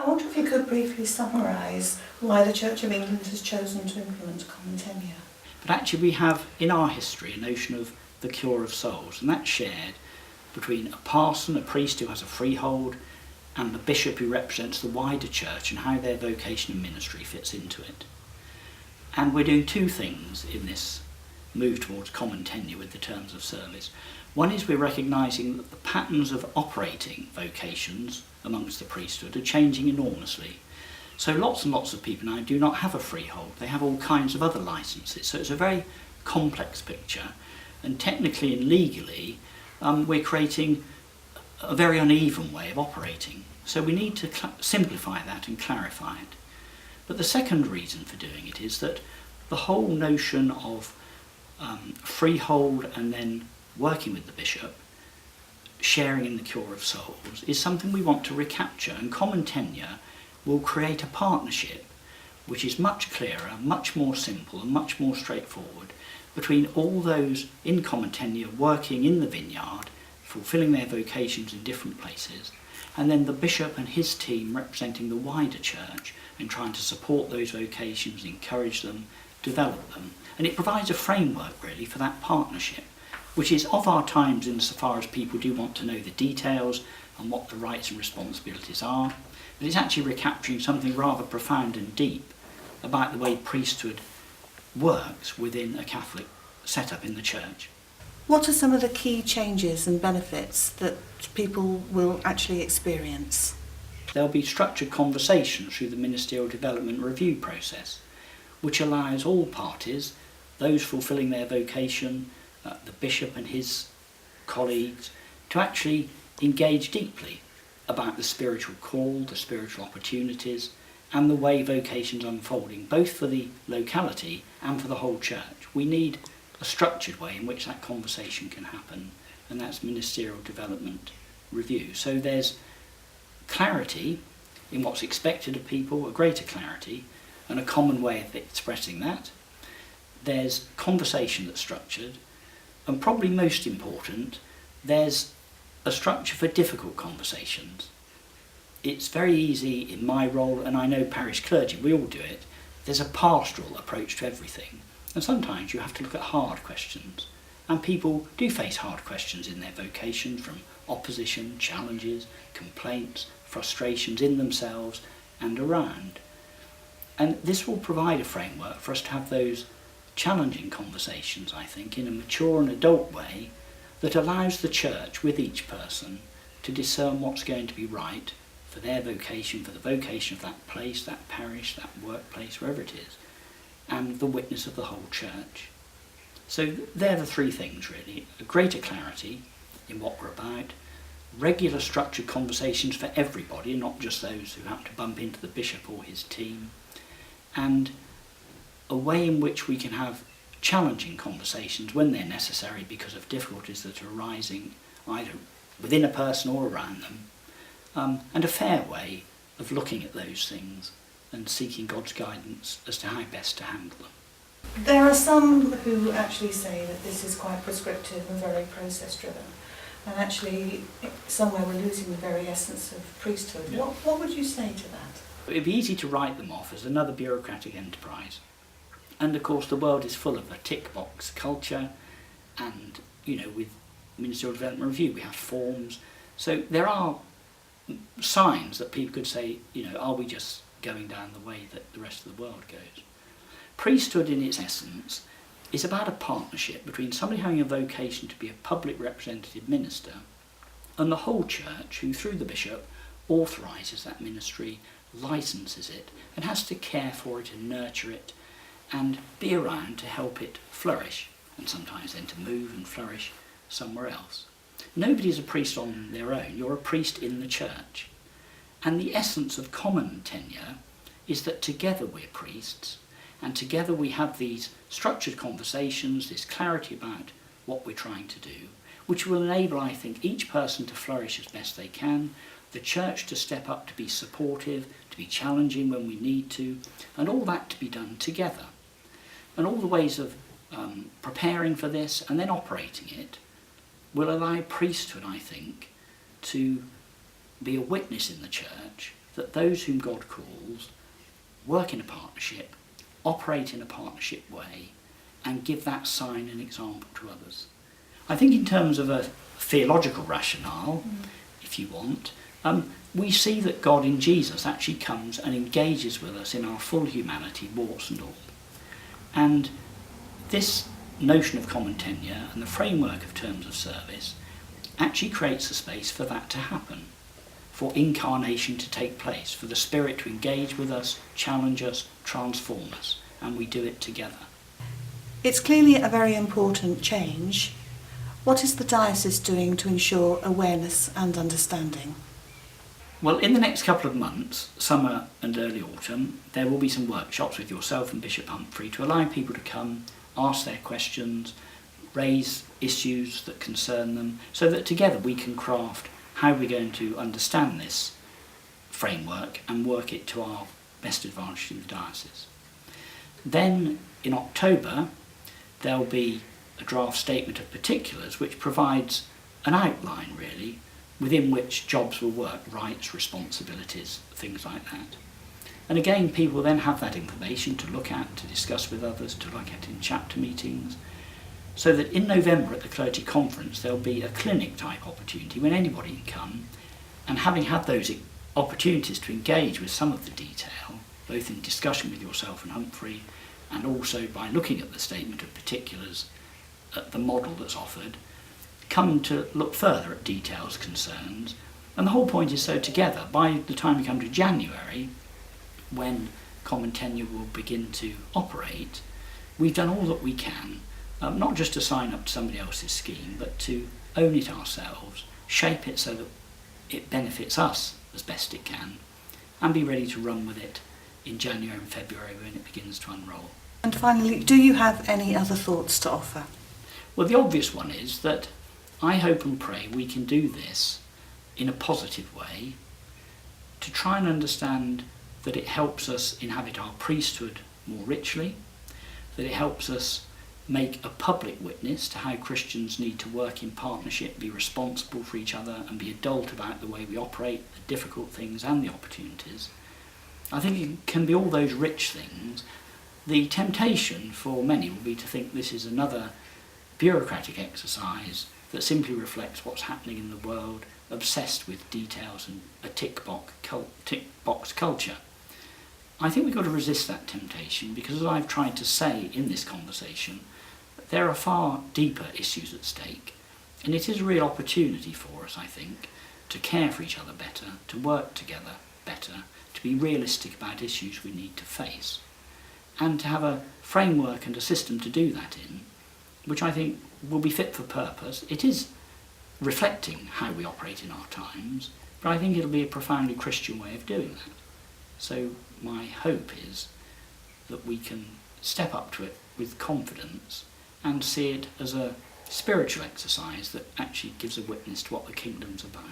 I wonder if you could briefly summarise why the Church of England has chosen to implement common tenure. But actually we have in our history a notion of the cure of souls, and that's shared between a parson, a priest who has a freehold, and the bishop who represents the wider church and how their vocation and ministry fits into it. And we're doing two things in this move towards common tenure with the terms of service. One is we're recognising that the patterns of operating vocations amongst the priesthood are changing enormously. So lots and lots of people now do not have a freehold, they have all kinds of other licences. So it's a very complex picture, and technically and legally we're creating a very uneven way of operating. So we need to simplify that and clarify it. But the second reason for doing it is that the whole notion of freehold and then working with the bishop, sharing in the cure of souls, is something we want to recapture, and common tenure will create a partnership which is much clearer, much more simple and much more straightforward between all those in common tenure working in the vineyard, fulfilling their vocations in different places, and then the bishop and his team representing the wider church and trying to support those vocations, encourage them, develop them. And it provides a framework really for that partnership, which is of our times insofar as people do want to know the details and what the rights and responsibilities are. But it's actually recapturing something rather profound and deep about the way priesthood works within a Catholic setup in the church. What are some of the key changes and benefits that people will actually experience? There'll be structured conversations through the ministerial development review process, which allows all parties, those fulfilling their vocation, the bishop and his colleagues, to actually engage deeply about the spiritual call, the spiritual opportunities, and the way vocations are unfolding, both for the locality and for the whole church. We need a structured way in which that conversation can happen, and that's ministerial development review. So there's clarity in what's expected of people, a greater clarity, and a common way of expressing that. There's conversation that's structured, and probably most important, there's a structure for difficult conversations. It's very easy in my role, and I know parish clergy, we all do it, there's a pastoral approach to everything. And sometimes you have to look at hard questions. And people do face hard questions in their vocation, from opposition, challenges, complaints, frustrations in themselves and around. And this will provide a framework for us to have those challenging conversations, I think, in a mature and adult way that allows the church, with each person, to discern what's going to be right for their vocation, for the vocation of that place, that parish, that workplace, wherever it is, and the witness of the whole church. So they're the three things really: a greater clarity in what we're about, regular structured conversations for everybody, not just those who have to bump into the bishop or his team, and a way in which we can have challenging conversations when they're necessary because of difficulties that are arising either within a person or around them, and a fair way of looking at those things and seeking God's guidance as to how best to handle them. There are some who actually say that this is quite prescriptive and very process-driven, and actually somewhere we're losing the very essence of priesthood. Yeah. What would you say to that? It'd be easy to write them off as another bureaucratic enterprise. And of course the world is full of a tick box culture, and with ministerial development review we have forms. So there are signs that people could say, are we just going down the way that the rest of the world goes? Priesthood in its essence is about a partnership between somebody having a vocation to be a public representative minister and the whole church, who through the bishop authorises that ministry, licenses it, and has to care for it and nurture it and be around to help it flourish, and sometimes then to move and flourish somewhere else. Nobody's a priest on their own, you're a priest in the church. And the essence of common tenure is that together we're priests, and together we have these structured conversations, this clarity about what we're trying to do, which will enable, I think, each person to flourish as best they can, the church to step up, to be supportive, to be challenging when we need to, and all that to be done together. And all the ways of preparing for this and then operating it will allow priesthood, I think, to be a witness in the church that those whom God calls work in a partnership, operate in a partnership way, and give that sign and example to others. I think in terms of a theological rationale, if you want, we see that God in Jesus actually comes and engages with us in our full humanity, warts and all. And this notion of common tenure and the framework of terms of service actually creates a space for that to happen, for incarnation to take place, for the Spirit to engage with us, challenge us, transform us, and we do it together. It's clearly a very important change. What is the diocese doing to ensure awareness and understanding? Well, in the next couple of months, summer and early autumn, there will be some workshops with yourself and Bishop Humphrey to allow people to come, ask their questions, raise issues that concern them, so that together we can craft how we're going to understand this framework and work it to our best advantage in the diocese. Then, in October, there'll be a draft statement of particulars which provides an outline, really, within which jobs will work, rights, responsibilities, things like that. And again, people then have that information to look at, to discuss with others, to look at in chapter meetings, so that in November at the clergy conference there'll be a clinic type opportunity when anybody can come, and having had those opportunities to engage with some of the detail, both in discussion with yourself and Humphrey, and also by looking at the statement of particulars, at the model that's offered, come to look further at details, concerns, and the whole point is so together, by the time we come to January, when common tenure will begin to operate, we've done all that we can, not just to sign up to somebody else's scheme, but to own it ourselves, shape it so that it benefits us as best it can, and be ready to run with it in January and February when it begins to unroll. And finally, do you have any other thoughts to offer? Well, the obvious one is that I hope and pray we can do this in a positive way to try and understand that it helps us inhabit our priesthood more richly, that it helps us make a public witness to how Christians need to work in partnership, be responsible for each other and be adult about the way we operate, the difficult things and the opportunities. I think it can be all those rich things. The temptation for many will be to think this is another bureaucratic exercise that simply reflects what's happening in the world, obsessed with details and a tick box culture. I think we've got to resist that temptation because, as I've tried to say in this conversation, there are far deeper issues at stake, and it is a real opportunity for us, I think, to care for each other better, to work together better, to be realistic about issues we need to face, and to have a framework and a system to do that in, which I think will be fit for purpose. It is reflecting how we operate in our times, but I think it'll be a profoundly Christian way of doing that. So my hope is that we can step up to it with confidence and see it as a spiritual exercise that actually gives a witness to what the kingdom's about.